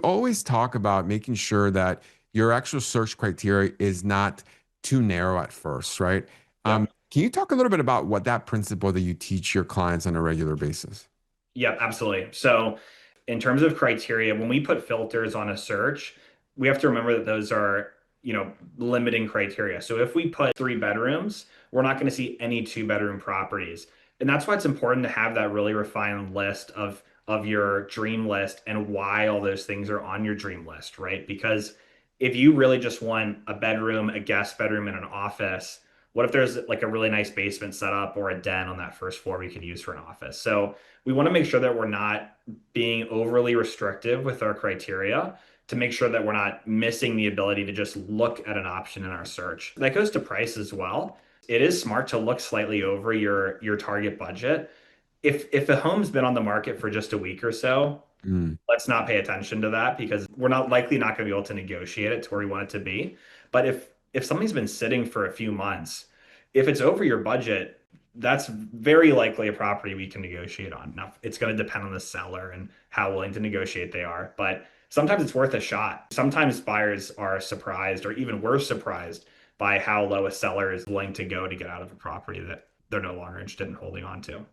always talk about making sure that your actual search criteria is not too narrow at first, right? Yep. Can you talk a little bit about what that principle that you teach your clients on a regular basis? Yep, absolutely. So, in terms of criteria, when we put filters on a search, we have to remember that those are, limiting criteria. So, if we put three bedrooms, we're not going to see any two-bedroom properties. And that's why it's important to have that really refined list of your dream list and why all those things are on your dream list, right? Because if you really just want a bedroom, a guest bedroom, and an office, what if there's like a really nice basement setup or a den on that first floor we could use for an office? So we want to make sure that we're not being overly restrictive with our criteria to make sure that we're not missing the ability to just look at an option in our search. That goes to price as well. It is smart to look slightly over your target budget. If a home's been on the market for just a week or so, Mm. let's not pay attention to that because we're not likely not going to be able to negotiate it to where we want it to be. But if something's been sitting for a few months, if it's over your budget, that's very likely a property we can negotiate on. Now, it's going to depend on the seller and how willing to negotiate they are, but sometimes it's worth a shot. Sometimes buyers are surprised or even worse surprised by how low a seller is willing to go to get out of a property that they're no longer interested in holding on to.